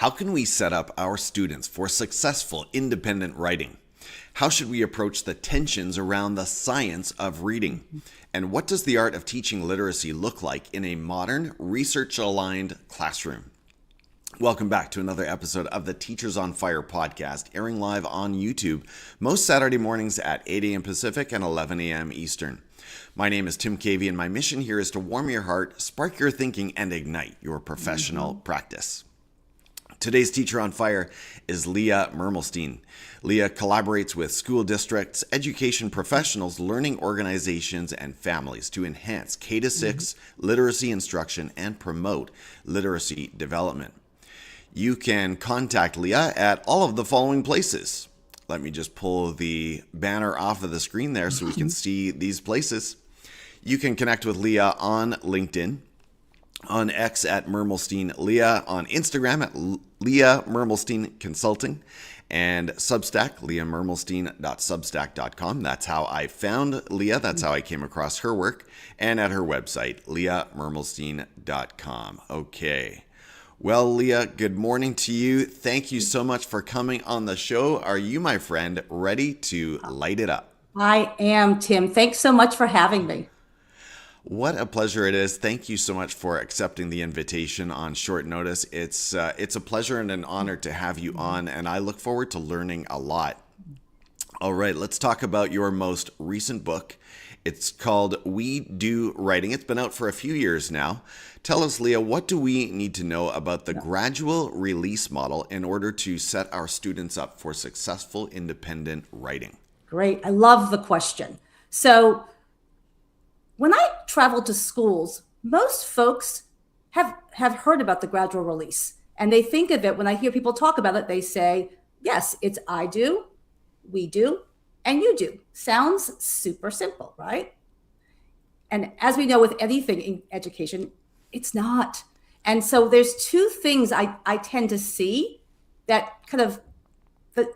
How can we set up our students for successful independent writing? How should we approach the tensions around the science of reading? And what does the art of teaching literacy look like in a modern, research-aligned classroom? Welcome back to another episode of the Teachers on Fire podcast, airing live on YouTube most Saturday mornings at 8 a.m. Pacific and 11 a.m. Eastern. My name is Tim Cavey, and my mission here is to warm your heart, spark your thinking, and ignite your professional practice. Today's Teacher on Fire is Leah Mermelstein. Leah collaborates with school districts, education professionals, learning organizations, and families to enhance K-6 literacy instruction and promote literacy development. You can contact Leah at all of the following places. Let me just pull the banner off of the screen there so we can see these places. You can connect with Leah on LinkedIn, on X at Mermelstein Leah, on Instagram at Leah Mermelstein Consulting, and Substack, leahmermelstein.substack.com. That's how I found Leah. That's how I came across her work, and at her website, leahmermelstein.com. Okay. Well, Leah, good morning to you. Thank you so much for coming on the show. Are you, my friend, ready to light it up? I am, Tim. Thanks so much for having me. What a pleasure it is. Thank you so much for accepting the invitation on short notice. It's a pleasure and an honor to have you on, and I look forward to learning a lot. All right, let's talk about your most recent book. It's called We Do Writing. It's been out for a few years now. Tell us, Leah, what do we need to know about the gradual release model in order to set our students up for successful independent writing? Great. I love the question. So when I travel to schools, most folks have heard about the gradual release, and they think of it, when I hear people talk about it, they say, yes, it's I do, we do, and you do. Sounds super simple, right? And as we know with anything in education, it's not. And so there's two things I tend to see that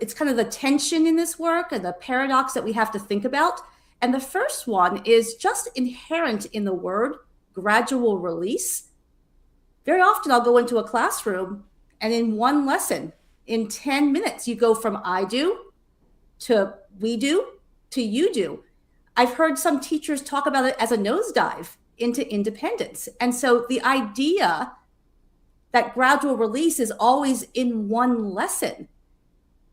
it's kind of the tension in this work and the paradox that we have to think about. And the first one is just inherent in the word gradual release. Very often I'll go into a classroom, and in one lesson, in 10 minutes, you go from I do to we do to you do. I've heard some teachers talk about it as a nosedive into independence. And so the idea that gradual release is always in one lesson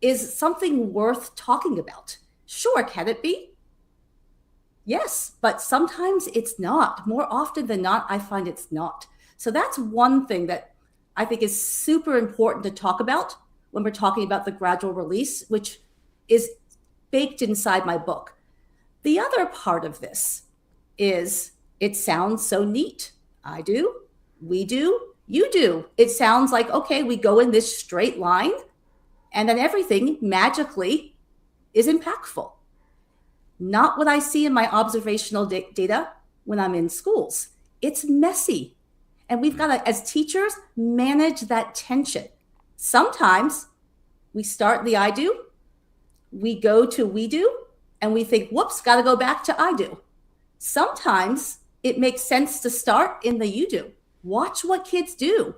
is something worth talking about. Sure, can it be? Yes, but sometimes it's not. More often than not, I find it's not. So that's one thing that I think is super important to talk about when we're talking about the gradual release, which is baked inside my book. The other part of this is it sounds so neat. I do, we do, you do. It sounds like, okay, we go in this straight line and then everything magically is impactful. Not what I see in my observational data when I'm in schools. It's messy. And we've got to, as teachers, manage that tension. Sometimes we start the I do, we go to we do, and we think, whoops, got to go back to I do. Sometimes it makes sense to start in the you do. Watch what kids do.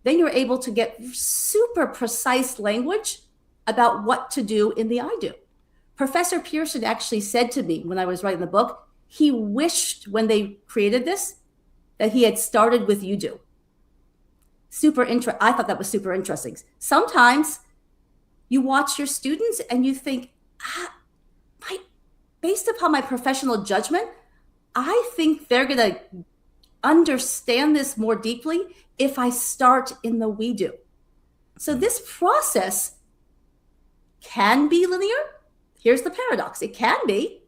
Then you're able to get super precise language about what to do in the I do. Professor Pearson actually said to me when I was writing the book, he wished when they created this that he had started with you do. I thought that was super interesting. Sometimes you watch your students and you think, based upon my professional judgment, I think they're going to understand this more deeply if I start in the we do. So this process can be linear. Here's the paradox. It can be,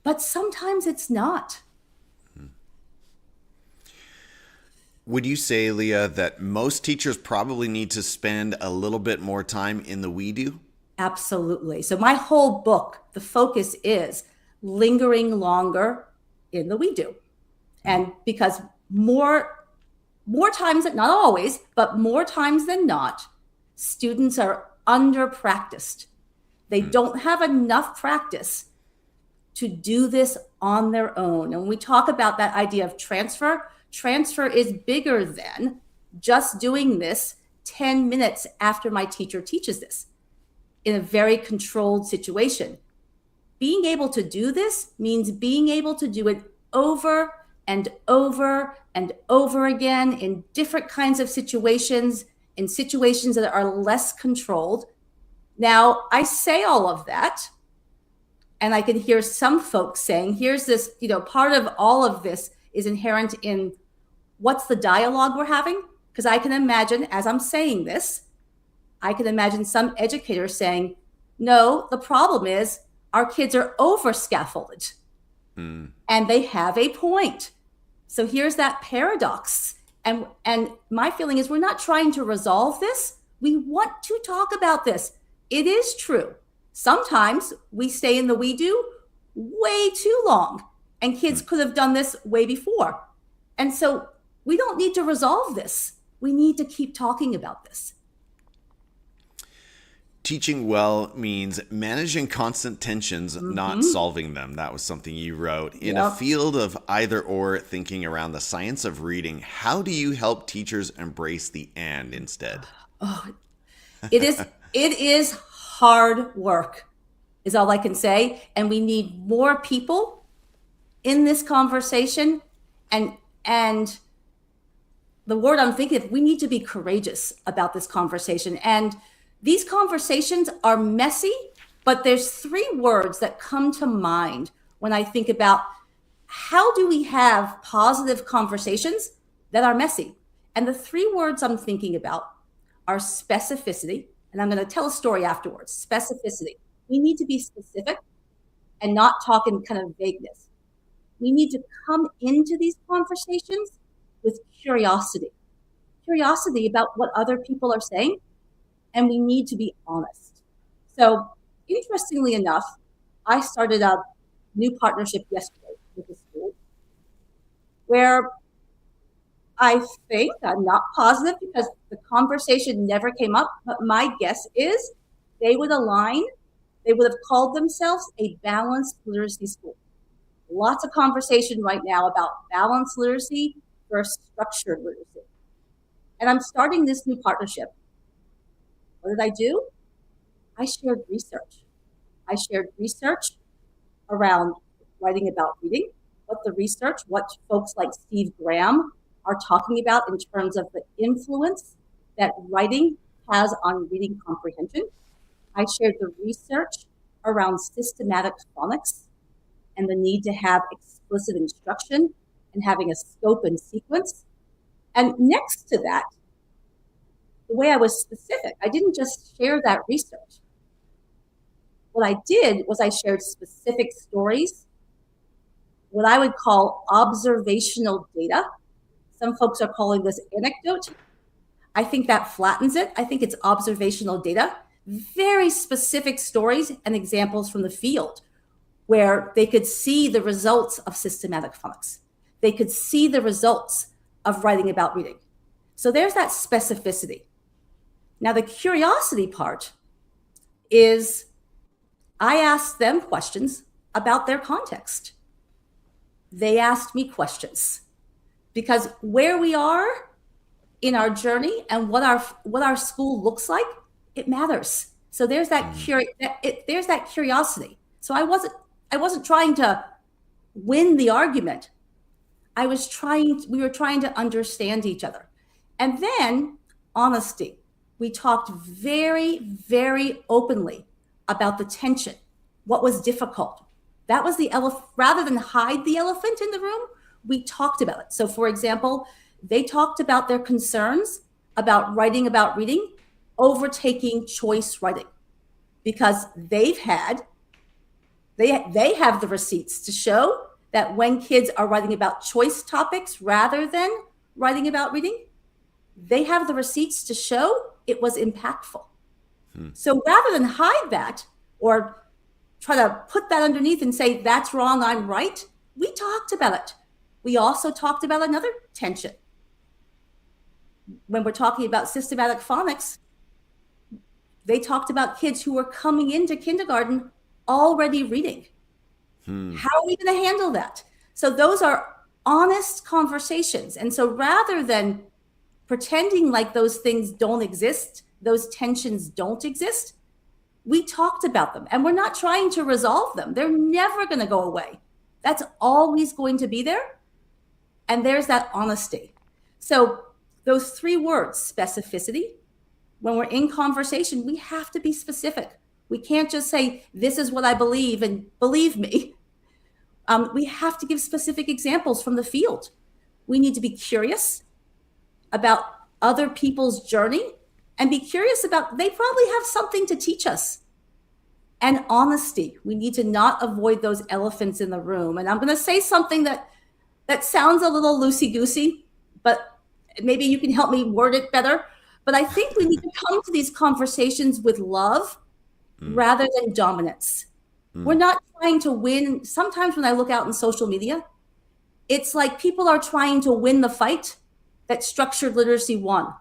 but sometimes it's not. Would you say, Leah, that most teachers probably need to spend a little bit more time in the we do? Absolutely. So my whole book, the focus is lingering longer in the we do. And because more times, not always, but more times than not, students are under practiced. They don't have enough practice to do this on their own. And when we talk about that idea of transfer is bigger than just doing this 10 minutes after my teacher teaches this in a very controlled situation. Being able to do this means being able to do it over and over and over again in different kinds of situations, in situations that are less controlled. Now, I say all of that, and I can hear some folks saying, here's this, part of all of this is inherent in what's the dialogue we're having? Because I can imagine, as I'm saying this, I can imagine some educators saying, no, the problem is our kids are over scaffolded. And they have a point. So here's that paradox. And my feeling is we're not trying to resolve this. We want to talk about this. It is true. Sometimes we stay in the we do way too long, and kids could have done this way before. And so we don't need to resolve this. We need to keep talking about this. Teaching well means managing constant tensions, not solving them. That was something you wrote. In a field of either or thinking around the science of reading, how do you help teachers embrace the and instead? It is hard work, is all I can say. And we need more people in this conversation. And the word I'm thinking of, we need to be courageous about this conversation. And these conversations are messy, but there's 3 words that come to mind when I think about how do we have positive conversations that are messy. And the 3 words I'm thinking about are specificity, and I'm going to tell a story afterwards. Specificity. We need to be specific and not talk in kind of vagueness. We need to come into these conversations with curiosity about what other people are saying. And we need to be honest. So interestingly enough, I started a new partnership yesterday with the school where I think, I'm not positive because the conversation never came up, but my guess is they would have called themselves a balanced literacy school. Lots of conversation right now about balanced literacy versus structured literacy. And I'm starting this new partnership. What did I do? I shared research. I shared research around writing about reading, what folks like Steve Graham are talking about in terms of the influence that writing has on reading comprehension. I shared the research around systematic phonics and the need to have explicit instruction and having a scope and sequence. And next to that, the way I was specific, I didn't just share that research. What I did was I shared specific stories, what I would call observational data. Some folks are calling this anecdote. I think that flattens it. I think it's observational data, very specific stories and examples from the field where they could see the results of systematic phonics. They could see the results of writing about reading. So there's that specificity. Now, the curiosity part is I asked them questions about their context. They asked me questions because where we are in our journey and what our school looks like, it matters. So there's that there's that curiosity. So I wasn't trying to win the argument. We were trying to understand each other. And then honesty. We talked very, very openly about the tension, what was difficult. That was the elephant. Rather than hide the elephant in the room, we talked about it. So for example, they talked about their concerns about writing about reading overtaking choice writing because they have the receipts to show that when kids are writing about choice topics rather than writing about reading, they have the receipts to show it was impactful. So rather than hide that or try to put that underneath and say, that's wrong, I'm right, we talked about it. We also talked about another tension. When we're talking about systematic phonics, they talked about kids who were coming into kindergarten already reading. How are we going to handle that? So those are honest conversations. And so rather than pretending like those things don't exist, those tensions don't exist. We talked about them and we're not trying to resolve them. They're never going to go away. That's always going to be there. And there's that honesty. So those 3 words, specificity, when we're in conversation, we have to be specific. We can't just say, this is what I believe and believe me. We have to give specific examples from the field. We need to be curious about other people's journey and be curious about, they probably have something to teach us. And honesty. We need to not avoid those elephants in the room. And I'm going to say something that sounds a little loosey-goosey, but maybe you can help me word it better. But I think we need to come to these conversations with love rather than dominance. We're not trying to win. Sometimes when I look out in social media, it's like people are trying to win the fight that structured literacy won.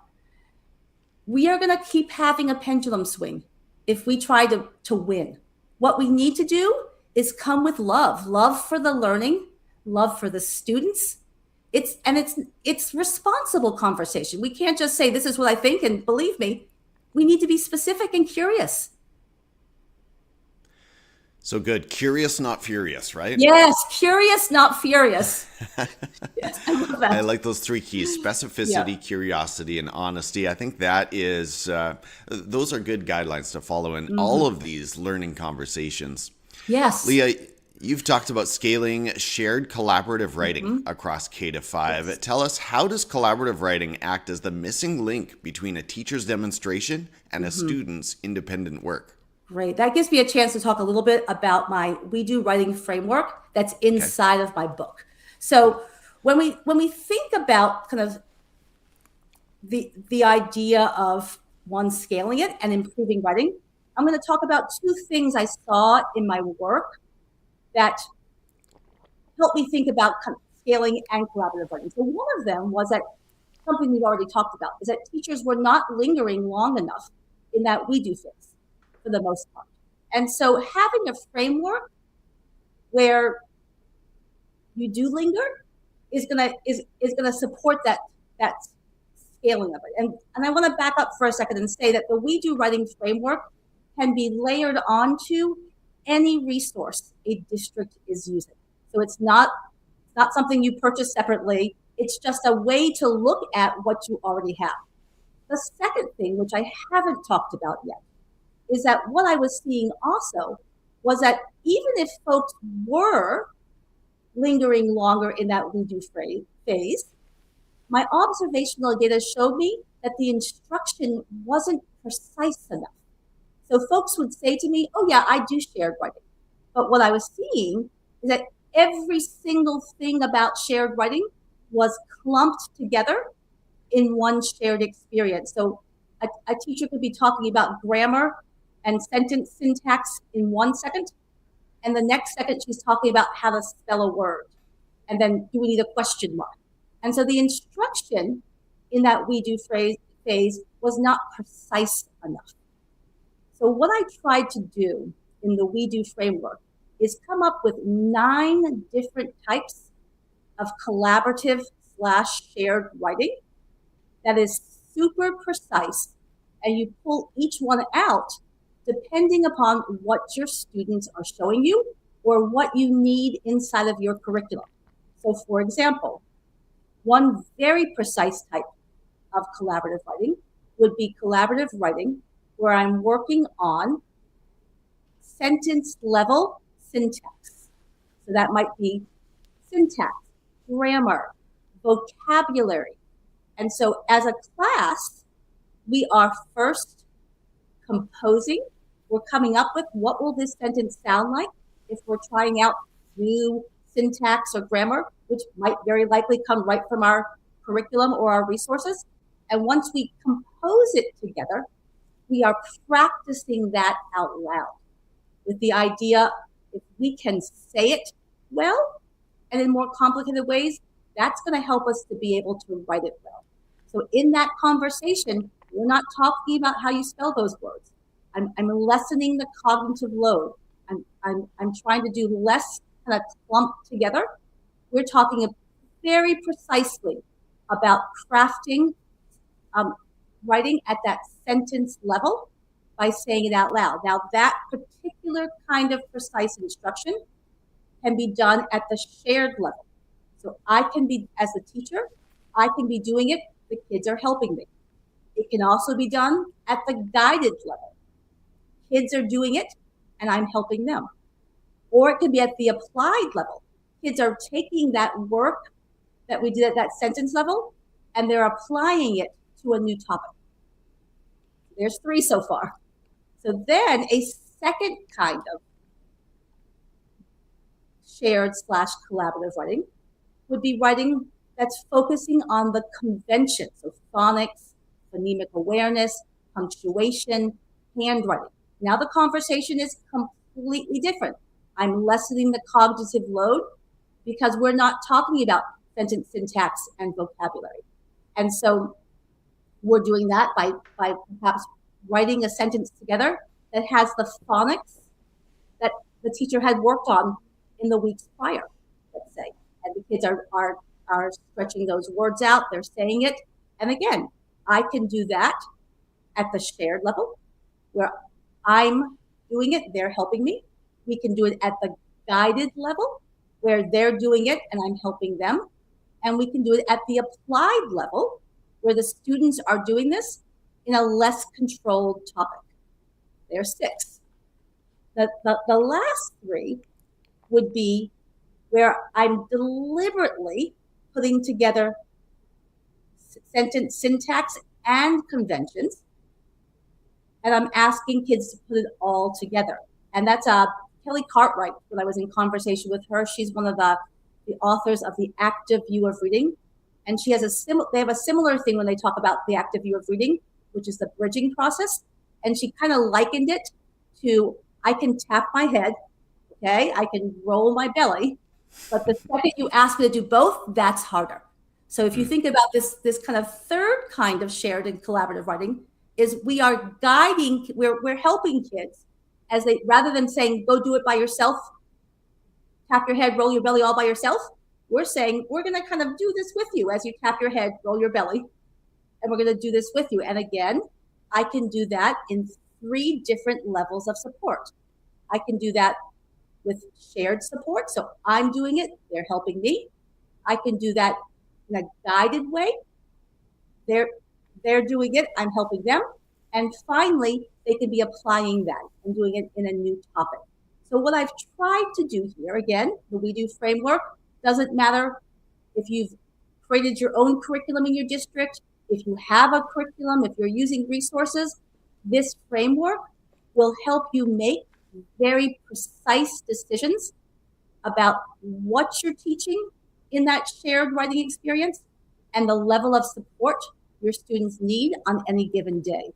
We are going to keep having a pendulum swing if we try to win. What we need to do is come with love for the learning, love for the students. It's responsible conversation. We can't just say, this is what I think, and believe me, we need to be specific and curious. So good. Curious, not furious, right? Yes, curious, not furious. Yes, I love that. I like those 3 keys: specificity, curiosity, and honesty. I think that is, those are good guidelines to follow in all of these learning conversations. Yes. Leah, you've talked about scaling shared collaborative writing across K-5. Yes. Tell us, how does collaborative writing act as the missing link between a teacher's demonstration and a student's independent work? Great. That gives me a chance to talk a little bit about my We Do Writing framework that's inside of my book. So when we think about kind of the idea of one, scaling it and improving writing, I'm going to talk about 2 things I saw in my work that helped me think about kind of scaling and collaborative writing. So one of them was that something we've already talked about, is that teachers were not lingering long enough in that we do phase for the most part. And so having a framework where you do linger is gonna support that scaling of it. And I want to back up for a second and say that the We Do Writing framework can be layered onto any resource a district is using. So it's not something you purchase separately. It's just a way to look at what you already have. The second thing, which I haven't talked about yet, is that what I was seeing also was that even if folks were lingering longer in that we do phase, my observational data showed me that the instruction wasn't precise enough. So folks would say to me, oh yeah, I do shared writing. But what I was seeing is that every single thing about shared writing was clumped together in one shared experience. So a teacher could be talking about grammar and sentence syntax in 1 second, and the next second she's talking about how to spell a word, and then do we need a question mark? And so the instruction in that we do phase was not precise enough. So what I tried to do in the we do framework is come up with 9 different types of collaborative / shared writing that is super precise, and you pull each one out depending upon what your students are showing you or what you need inside of your curriculum. So for example, one very precise type of collaborative writing would be collaborative writing where I'm working on sentence level syntax. So that might be syntax, grammar, vocabulary. And so as a class, we are first composing. We're coming up with what will this sentence sound like if we're trying out new syntax or grammar, which might very likely come right from our curriculum or our resources. And once we compose it together, we are practicing that out loud with the idea, if we can say it well and in more complicated ways, that's going to help us to be able to write it well. So in that conversation, we're not talking about how you spell those words. I'm lessening the cognitive load. I'm trying to do less kind of clumped together. We're talking very precisely about crafting writing at that sentence level by saying it out loud. Now, that particular kind of precise instruction can be done at the shared level. So I can be, as a teacher, I can be doing it, the kids are helping me. It can also be done at the guided level. Kids are doing it, and I'm helping them. Or it can be at the applied level. Kids are taking that work that we did at that sentence level, and they're applying it to a new topic. There's 3 so far. So then a second kind of shared / collaborative writing would be writing that's focusing on the conventions, so phonics, phonemic awareness, punctuation, handwriting. Now the conversation is completely different. I'm lessening the cognitive load because we're not talking about sentence syntax and vocabulary. And so we're doing that by perhaps writing a sentence together that has the phonics that the teacher had worked on in the weeks prior, let's say. And the kids are stretching those words out, they're saying it. And again, I can do that at the shared level where I'm doing it, they're helping me. We can do it at the guided level where they're doing it and I'm helping them. And we can do it at the applied level where the students are doing this in a less controlled topic. There's 6. The last 3 would be where I'm deliberately putting together sentence syntax and conventions, and I'm asking kids to put it all together. And that's Kelly Cartwright. When I was in conversation with her, she's one of the authors of The Active View of Reading, and she has they have a similar thing when they talk about the active view of reading, which is the bridging process. And she kind of likened it to, I can tap my head, okay, I can roll my belly, but the second you ask me to do both, that's harder. So if you think about this kind of third kind of shared and collaborative writing, is we are guiding, we're helping kids as they, rather than saying, go do it by yourself, tap your head, roll your belly all by yourself, we're saying, we're going to kind of do this with you as you tap your head, roll your belly, and we're going to do this with you. And again, I can do that in 3 different levels of support. I can do that with shared support. So I'm doing it, they're helping me. I can do that in a guided way. They're doing it, I'm helping them. And finally, they can be applying that and doing it in a new topic. So what I've tried to do here, again, the We Do framework, doesn't matter if you've created your own curriculum in your district, if you have a curriculum, if you're using resources, this framework will help you make very precise decisions about what you're teaching in that shared writing experience and the level of support your students need on any given day.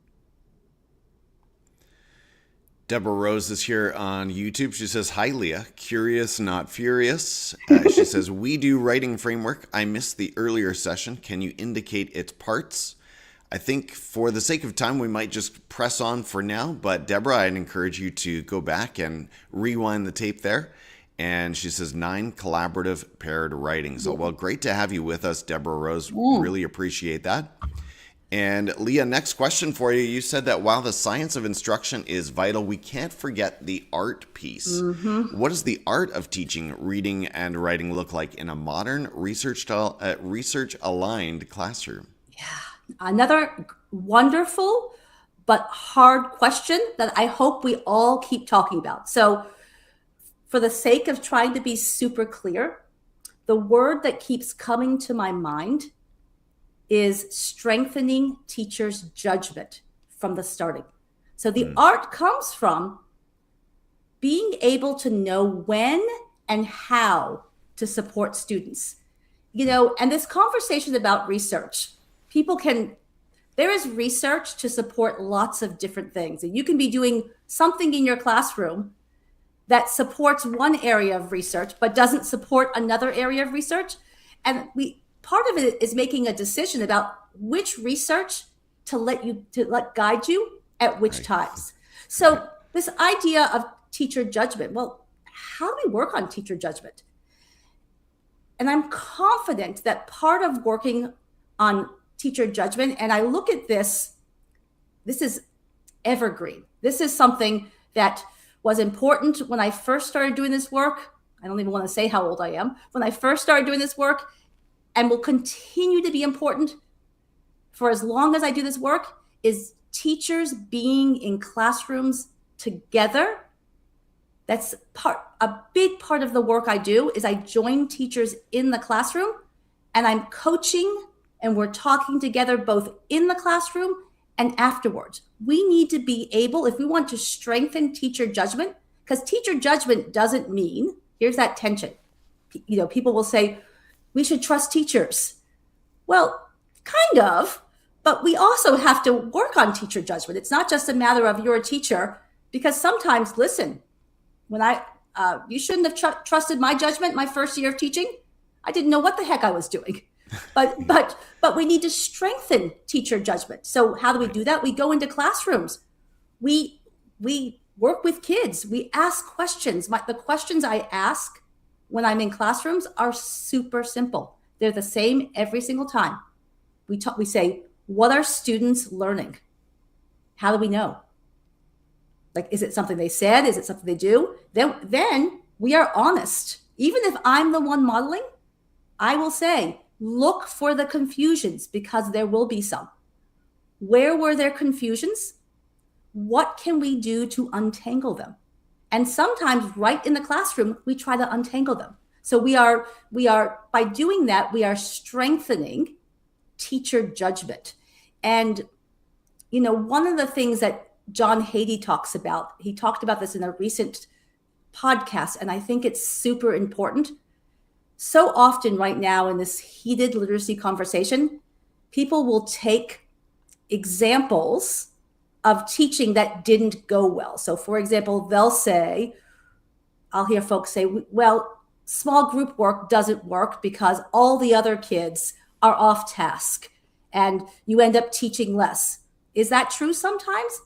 Deborah Rose is here on YouTube. She says, hi, Leah. Curious, not furious. She says, we do writing framework. I missed the earlier session. Can you indicate its parts? I think for the sake of time, we might just press on for now. But Deborah, I'd encourage you to go back and rewind the tape there. And she says 9 collaborative paired writing. So, well, great to have you with us, Deborah Rose. Really appreciate that. And Leah, next question for you. You said that while the science of instruction is vital, we can't forget the art piece. What does the art of teaching reading and writing look like in a modern research-aligned classroom? Yeah, another wonderful but hard question that I hope we all keep talking about. So for the sake of trying to be super clear, the word that keeps coming to my mind is strengthening teachers' judgment from the starting. So the art comes from being able to know when and how to support students. You know, and this conversation about research, there is research to support lots of different things. And you can be doing something in your classroom that supports one area of research, but doesn't support another area of research. And part of it is making a decision about which research to let guide you at which times. So this idea of teacher judgment, well, how do we work on teacher judgment? And I'm confident that part of working on teacher judgment, and I look at this is evergreen. This is something that was important when I first started doing this work. I don't even want to say how old I am. When I first started doing this work, and will continue to be important for as long as I do this work, is teachers being in classrooms together. That's a big part of the work I do is I join teachers in the classroom, and I'm coaching, and we're talking together both in the classroom and afterwards. We need to be able, if we want to strengthen teacher judgment, because teacher judgment doesn't mean, here's that tension. People will say, we should trust teachers. Well, kind of, but we also have to work on teacher judgment. It's not just a matter of you're a teacher, because sometimes, listen, when you shouldn't have trusted my judgment my first year of teaching. I didn't know what the heck I was doing. But we need to strengthen teacher judgment. So how do we do that? We go into classrooms. We work with kids. We ask questions. The questions I ask when I'm in classrooms are super simple. They're the same every single time. We say, what are students learning? How do we know? Like, is it something they said? Is it something they do? Then we are honest. Even if I'm the one modeling, I will say, look for the confusions, because there will be some. Where were there confusions? What can we do to untangle them? And sometimes right in the classroom, we try to untangle them. So we are by doing that, we are strengthening teacher judgment. And, one of the things that John Hady talks about, he talked about this in a recent podcast, and I think it's super important. So often right now in this heated literacy conversation, people will take examples of teaching that didn't go well. So for example, I'll hear folks say, well, small group work doesn't work because all the other kids are off task and you end up teaching less. Is that true sometimes?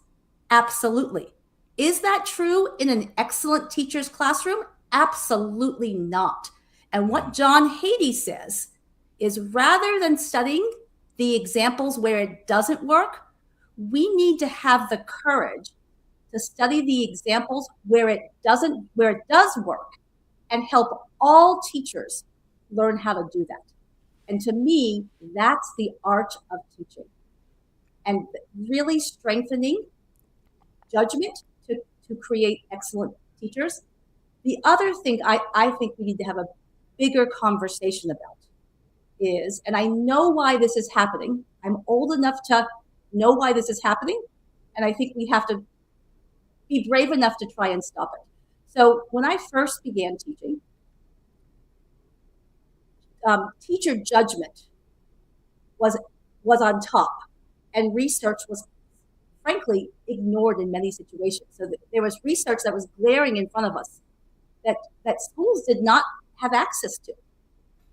Absolutely. Is that true in an excellent teacher's classroom? Absolutely not. And what John Hady says is, rather than studying the examples where it doesn't work, we need to have the courage to study the examples where it does work, and help all teachers learn how to do that. And to me, that's the art of teaching, and really strengthening judgment to create excellent teachers. The other thing I think we need to have a bigger conversation about is, and I know why this is happening. I'm old enough to know why this is happening. And I think we have to be brave enough to try and stop it. So when I first began teaching, teacher judgment was on top, and research was frankly ignored in many situations. So there was research that was glaring in front of us that schools did not have access to.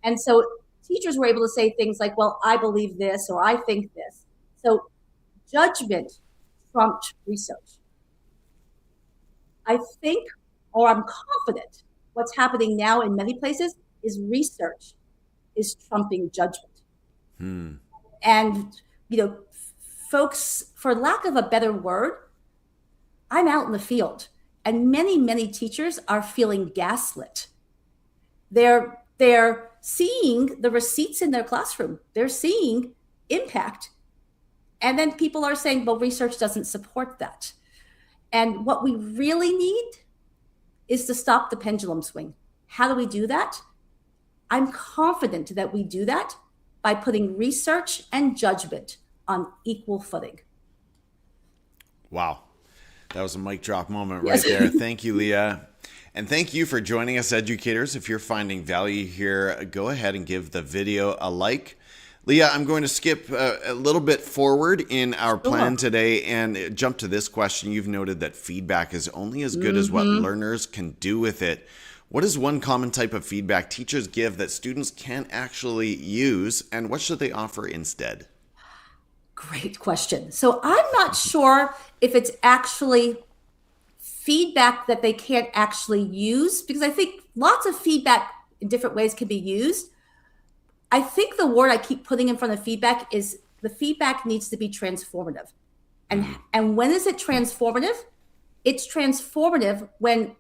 And so teachers were able to say things like, well, I believe this, or I think this. So judgment trumped research. I think, or I'm confident, what's happening now in many places is research is trumping judgment. And, folks, for lack of a better word, I'm out in the field, and many, many teachers are feeling gaslit. They're seeing the receipts in their classroom. They're seeing impact. And then people are saying, well, research doesn't support that. And what we really need is to stop the pendulum swing. How do we do that? I'm confident that we do that by putting research and judgment on equal footing. Wow. That was a mic drop moment right there. Thank you, Leah. And thank you for joining us, educators. If you're finding value here, go ahead and give the video a like. Leah, I'm going to skip a little bit forward in our plan today and jump to this question. You've noted that feedback is only as good as what learners can do with it. What is one common type of feedback teachers give that students can't actually use, and what should they offer instead? Great question. So I'm not sure if it's actually feedback that they can't actually use, because I think lots of feedback in different ways can be used. I think the word I keep putting in front of feedback is the feedback needs to be transformative. And when is it transformative? It's transformative when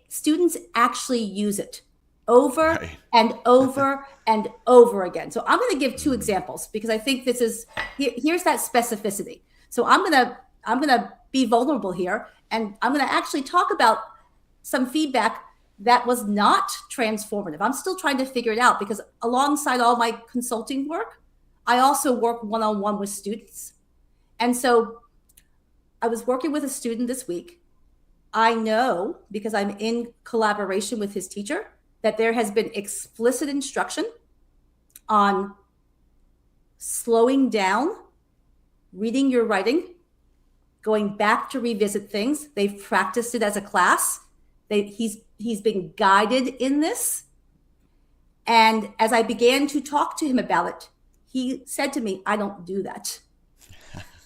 students actually use it over and over and over again. So I'm going to give two examples because I think here's that specificity. So I'm going to be vulnerable here, and I'm going to actually talk about some feedback that was not transformative. I'm still trying to figure it out because alongside all my consulting work, I also work one-on-one with students. And so I was working with a student this week. I know, because I'm in collaboration with his teacher, that there has been explicit instruction on slowing down, reading your writing, going back to revisit things. They've practiced it as a class. He's been guided in this. And as I began to talk to him about it, he said to me, I don't do that.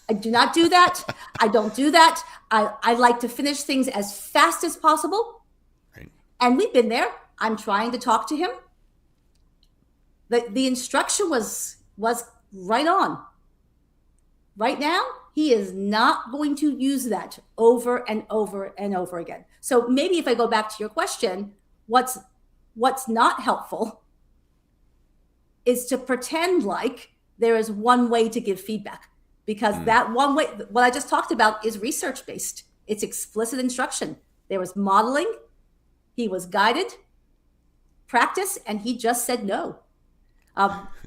I do not do that. I don't do that. I like to finish things as fast as possible. Right. And we've been there. I'm trying to talk to him. The instruction was right on. Right now, he is not going to use that over and over and over again. So maybe if I go back to your question, what's not helpful is to pretend like there is one way to give feedback, because that one way, what I just talked about, is research-based. It's explicit instruction. There was modeling, he was guided, practice, and he just said no.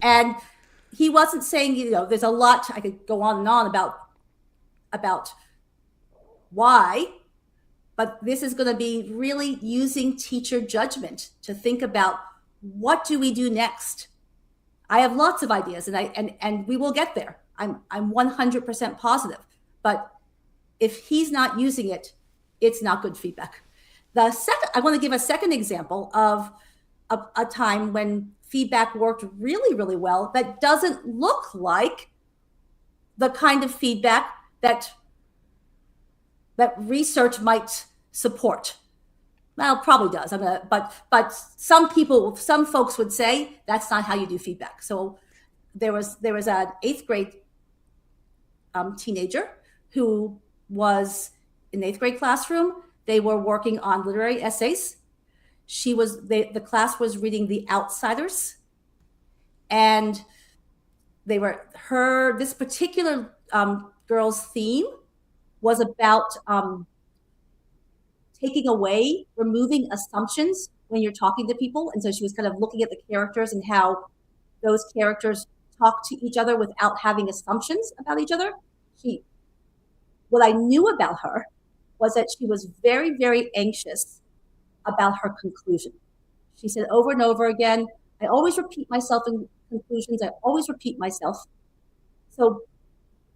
And he wasn't saying, there's a lot, I could go on and on about why, but this is going to be really using teacher judgment to think about, what do we do next? I have lots of ideas, and we will get there. I'm 100% positive. But if he's not using it, it's not good feedback. I want to give a second example of a time when feedback worked really, really well that doesn't look like the kind of feedback that research might support. Well, probably does. But some folks would say that's not how you do feedback. So there was an 8th grade teenager who was in the 8th grade classroom. They were working on literary essays. The class was reading The Outsiders, and this particular girl's theme was about removing assumptions when you're talking to people. And so she was kind of looking at the characters and how those characters talk to each other without having assumptions about each other. What I knew about her was that she was very, very anxious about her conclusion. She said over and over again, I always repeat myself in conclusions. I always repeat myself. So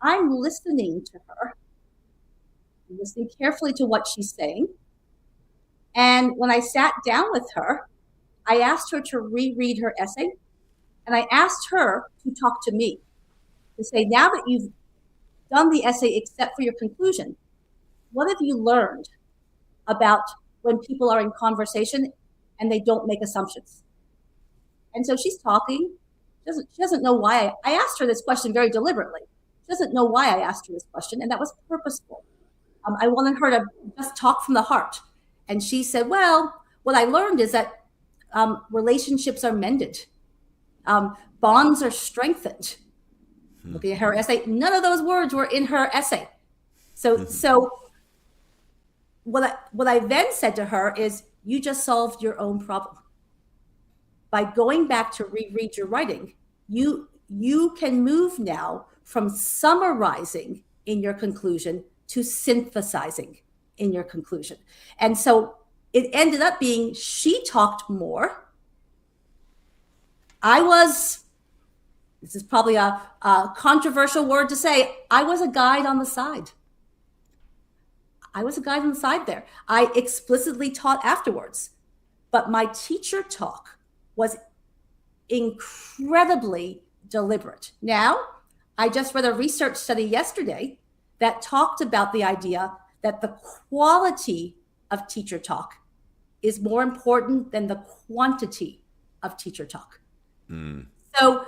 I'm listening to her, I'm listening carefully to what she's saying. And when I sat down with her, I asked her to reread her essay, and I asked her to talk to me, to say, now that you've done the essay except for your conclusion, what have you learned about when people are in conversation and they don't make assumptions? And so she's talking. She doesn't know why. I asked her this question very deliberately. She doesn't know why I asked her this question, and that was purposeful. I wanted her to just talk from the heart. And she said, well, what I learned is that relationships are mended. Bonds are strengthened. Looking at her essay, none of those words were in her essay. So what I then said to her is, you just solved your own problem. By going back to reread your writing, you can move now from summarizing in your conclusion to synthesizing in your conclusion. And so it ended up being, she talked more. This is probably a controversial word to say, I was a guide on the side. I was a guide on the side there. I explicitly taught afterwards, but my teacher talk was incredibly deliberate. Now, I just read a research study yesterday that talked about the idea that the quality of teacher talk is more important than the quantity of teacher talk. So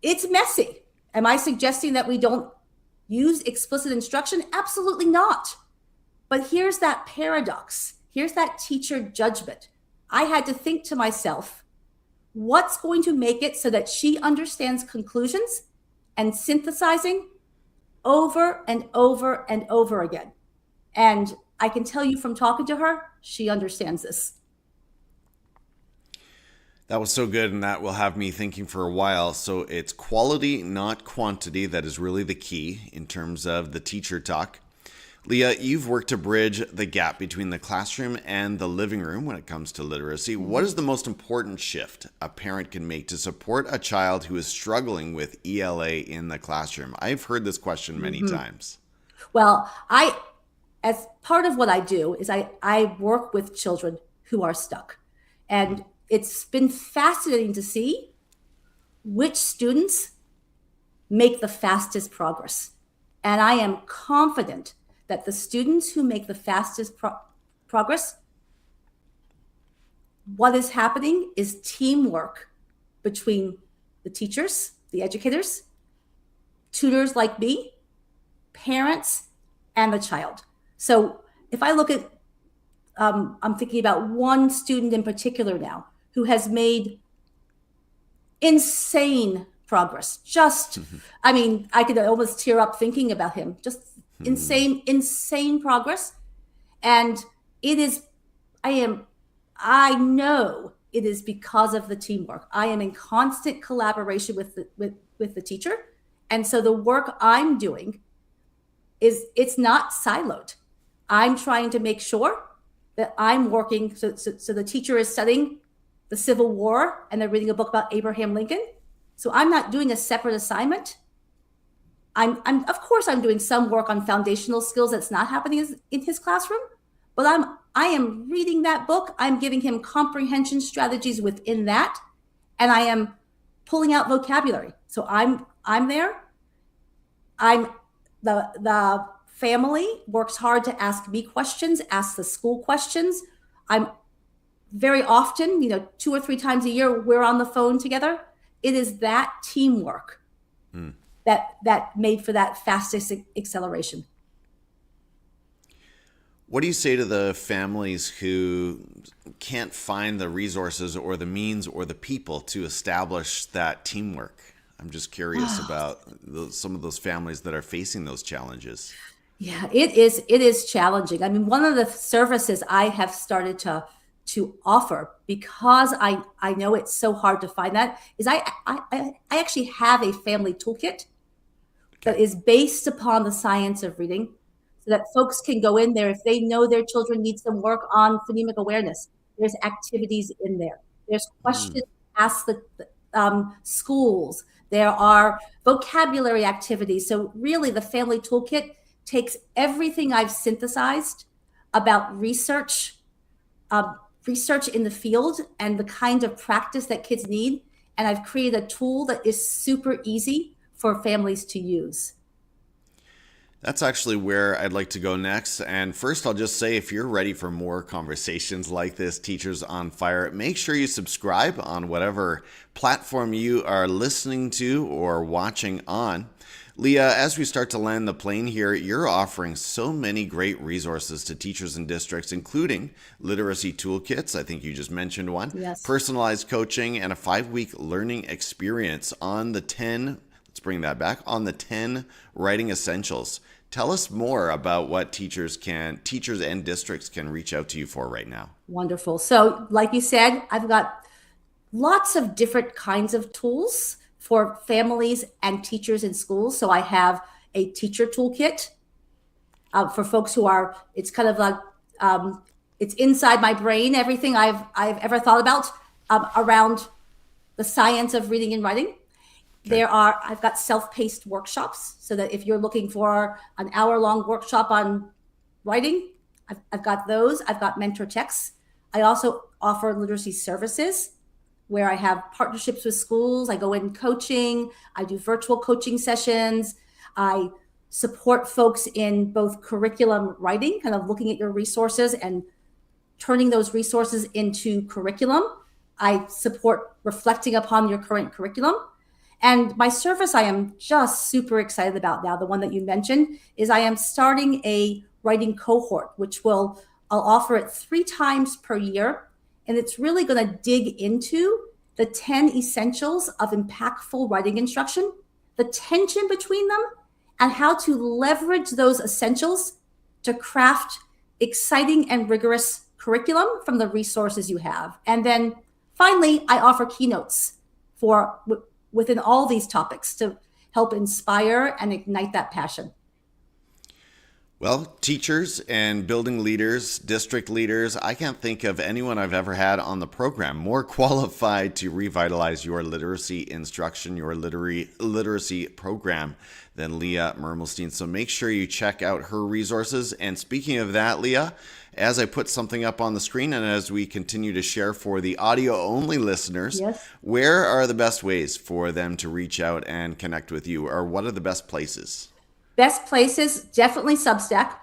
it's messy. Am I suggesting that we don't use explicit instruction? Absolutely not. But here's that paradox. Here's that teacher judgment. I had to think to myself, what's going to make it so that she understands conclusions and synthesizing over and over and over again? And I can tell you from talking to her, she understands this. That was so good, and that will have me thinking for a while. So it's quality, not quantity, that is really the key in terms of the teacher talk. Leah, you've worked to bridge the gap between the classroom and the living room when it comes to literacy. What is the most important shift a parent can make to support a child who is struggling with ELA in the classroom? I've heard this question many times. Well, as part of what I do is I work with children who are stuck. And it's been fascinating to see which students make the fastest progress. And I am confident that the students who make the fastest progress, what is happening is teamwork between the teachers, the educators, tutors like me, parents, and the child. So if I look at, I'm thinking about one student in particular now who has made insane progress. I mean, I could almost tear up thinking about him. Just insane progress. And I know it is because of the teamwork. I am in constant collaboration with the teacher. And so the work I'm doing it's not siloed. I'm trying to make sure that I'm working. So the teacher is studying the Civil War and they're reading a book about Abraham Lincoln. So I'm not doing a separate assignment. I'm of course I'm doing some work on foundational skills that's not happening in his classroom, but I am reading that book. I'm giving him comprehension strategies within that, and I am pulling out vocabulary. So I'm there. The family works hard to ask me questions, ask the school questions. I'm very often, 2 or 3 times a year, we're on the phone together. It is that teamwork that made for that fastest acceleration. What do you say to the families who can't find the resources or the means or the people to establish that teamwork? I'm just curious about some of those families that are facing those challenges. Yeah, it is challenging. I mean, one of the services I have started to offer, because I know it's so hard to find that, is I actually have a family toolkit that is based upon the science of reading, so that folks can go in there if they know their children need some work on phonemic awareness. There's activities in there. There's questions asked the schools. There are vocabulary activities. So really the family toolkit takes everything I've synthesized about research in the field and the kind of practice that kids need. And I've created a tool that is super easy for families to use. That's actually where I'd like to go next. And first, I'll just say, if you're ready for more conversations like this, Teachers on Fire, make sure you subscribe on whatever platform you are listening to or watching on. Leah, as we start to land the plane here, you're offering so many great resources to teachers and districts, including literacy toolkits. I think you just mentioned one. Yes. Personalized coaching and a 5-week learning experience on the 10, let's bring that back, on the 10 writing essentials. Tell us more about what teachers and districts can reach out to you for right now. Wonderful. So like you said, I've got lots of different kinds of tools for families and teachers in schools. So I have a teacher toolkit for folks who are, it's kind of like, it's inside my brain, everything I've ever thought about around the science of reading and writing. Okay. I've got self-paced workshops, so that if you're looking for an hour-long workshop on writing, I've got those. I've got mentor texts. I also offer literacy services where I have partnerships with schools. I go in coaching. I do virtual coaching sessions. I support folks in both curriculum writing, kind of looking at your resources and turning those resources into curriculum. I support reflecting upon your current curriculum. And my service I am just super excited about now, the one that you mentioned, is I am starting a writing cohort, which I'll offer it 3 times per year. And it's really going to dig into the 10 essentials of impactful writing instruction, the tension between them, and how to leverage those essentials to craft exciting and rigorous curriculum from the resources you have. And then finally, I offer keynotes within all these topics to help inspire and ignite that passion. Well, teachers and building leaders, district leaders, I can't think of anyone I've ever had on the program more qualified to revitalize your literacy instruction, your literacy program than Leah Mermelstein. So make sure you check out her resources. And speaking of that, Leah, as I put something up on the screen and as we continue to share for the audio-only listeners, yes, where are the best ways for them to reach out and connect with you, or what are the best places? Best places, definitely Substack.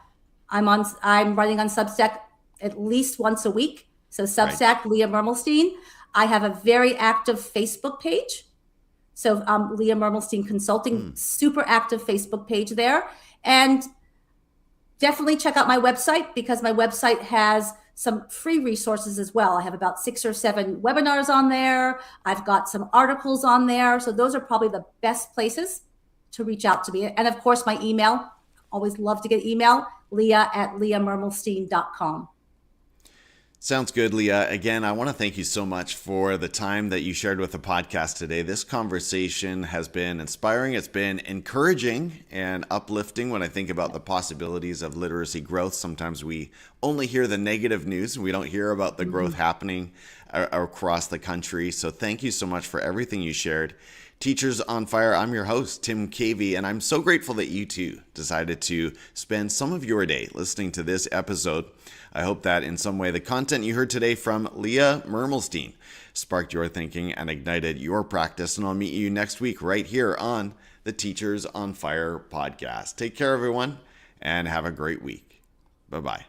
I'm writing on Substack at least once a week. So Substack, right. Leah Mermelstein. I have a very active Facebook page. So Leah Mermelstein Consulting, super active Facebook page there. And definitely check out my website, because my website has some free resources as well. I have about 6 or 7 webinars on there. I've got some articles on there. So those are probably the best places to reach out to me. And of course, my email, always love to get email, leah@leahmermelstein.com. Sounds good, Leah. Again, I want to thank you so much for the time that you shared with the podcast today. This conversation has been inspiring. It's been encouraging and uplifting when I think about the possibilities of literacy growth. Sometimes we only hear the negative news and we don't hear about the growth happening across the country. So thank you so much for everything you shared. Teachers on Fire, I'm your host, Tim Cavey, and I'm so grateful that you too decided to spend some of your day listening to this episode. I hope that in some way the content you heard today from Leah Mermelstein sparked your thinking and ignited your practice. And I'll meet you next week right here on the Teachers on Fire podcast. Take care, everyone, and have a great week. Bye-bye.